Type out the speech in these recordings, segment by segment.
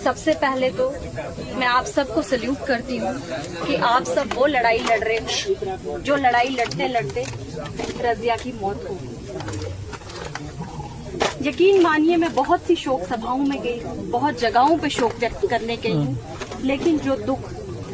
सबसे पहले तो मैं आप सबको सल्यूट करती हूँ कि आप सब वो लड़ाई लड़ रहे हो जो लड़ाई लड़ते लड़ते रज़िया की मौत हो गई। यकीन मानिए मैं बहुत सी शोक सभाओं में गई हूँ, बहुत जगहों पे शोक व्यक्त करने गई हूँ, लेकिन जो दुख,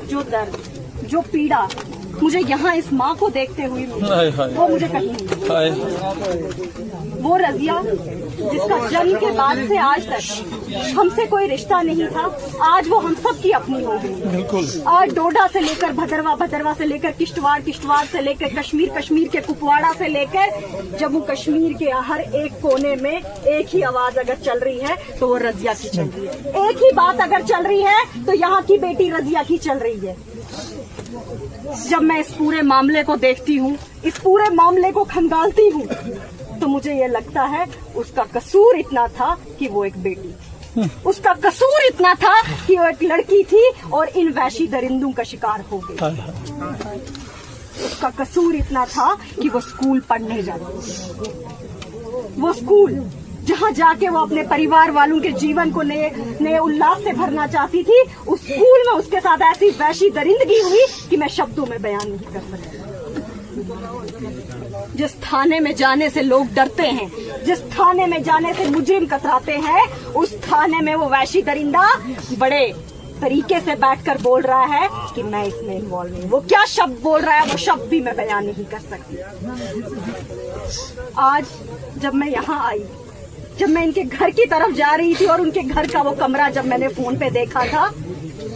जो दर्द, जो पीड़ा मुझे यहाँ इस माँ को देखते हुए मिली, वो मुझे कहीं नहीं मिली। वो रज़िया जिसका जन्म के बाद से आज तक हमसे कोई रिश्ता नहीं था, आज वो हम सब की अपनी हो गई। आज डोडा से लेकर भदरवा, भदरवा से लेकर किश्तवाड़, किश्तवाड़ से लेकर कश्मीर, कश्मीर के कुपवाड़ा से लेकर जम्मू कश्मीर के हर एक कोने में एक ही आवाज अगर चल रही है तो वो रज़िया की चल रही है। एक ही बात अगर चल रही है तो यहाँ की बेटी रज़िया की चल रही है। जब मैं इस पूरे मामले को देखती हूँ, इस पूरे मामले को खंगालती हूँ, तो मुझे ये लगता है उसका कसूर इतना था कि वो एक बेटी थी, उसका कसूर इतना था कि वो एक लड़की थी और इन वैशी दरिंदों का शिकार हो गई। उसका कसूर इतना था कि वो स्कूल पढ़ने जाती थी। वो स्कूल जहाँ जाके वो अपने परिवार वालों के जीवन को नए उल्लास से भरना चाहती थी, उस स्कूल में उसके साथ ऐसी वैशी दरिंदगी हुई कि मैं शब्दों में बयान नहीं कर सकती। जिस थाने में जाने से लोग डरते हैं, जिस थाने में जाने से मुजरिम कतराते हैं, उस थाने में वो वैशी दरिंदा बड़े तरीके से बैठकर बोल रहा है कि मैं इसमें इन्वॉल्व नहीं। वो क्या शब्द बोल रहा है, वो शब्द भी मैं बयान नहीं कर सकती। आज जब मैं यहाँ आई, जब मैं इनके घर की तरफ जा रही थी और उनके घर का वो कमरा जब मैंने फोन पे देखा था,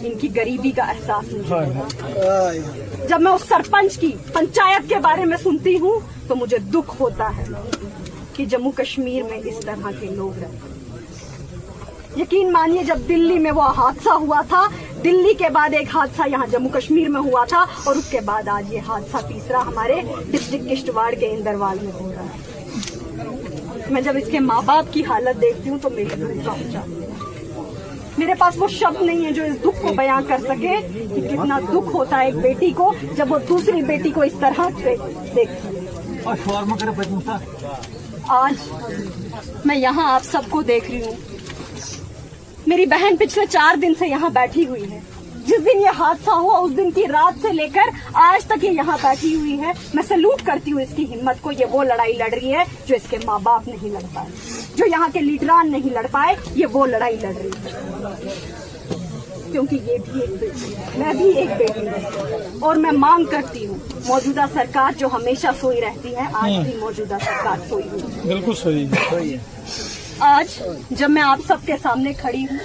इनकी गरीबी का एहसास मुझे। जब मैं उस सरपंच की पंचायत के बारे में सुनती हूँ तो मुझे दुख होता है कि जम्मू कश्मीर में इस तरह के लोग रहते हैं। यकीन मानिए जब दिल्ली में वो हादसा हुआ था, दिल्ली के बाद एक हादसा यहाँ जम्मू कश्मीर में हुआ था और उसके बाद आज ये हादसा तीसरा हमारे डिस्ट्रिक्ट किश्तवाड़ के इंदरवाल में हो रहा है। मैं जब इसके माँ बाप की हालत देखती हूँ तो मेरी दिल कांप जाती है। मेरे पास वो शब्द नहीं है जो इस दुख को बयां कर सके कि कितना दुख होता है एक बेटी को जब वो दूसरी बेटी को इस तरह से देखती है। आज मैं यहाँ आप सबको देख रही हूँ। मेरी बहन पिछले 4 दिन से यहाँ बैठी हुई है। जिस दिन ये हादसा हुआ उस दिन की रात से लेकर आज तक ये यहाँ बैठी हुई है। मैं सैल्यूट करती हूँ इसकी हिम्मत को। ये वो लड़ाई लड़ रही है जो इसके माँ बाप नहीं लड़ पाए, जो यहाँ के लीडरान नहीं लड़ पाए, ये वो लड़ाई लड़ रही है। क्योंकि ये भी एक बेटी है, मैं भी एक बेटी हूँ और मैं मांग करती हूँ मौजूदा सरकार जो हमेशा सोई रहती है, आज भी मौजूदा सरकार सोई हुई है। बिल्कुल सही है। आज जब मैं आप सबके सामने खड़ी हूँ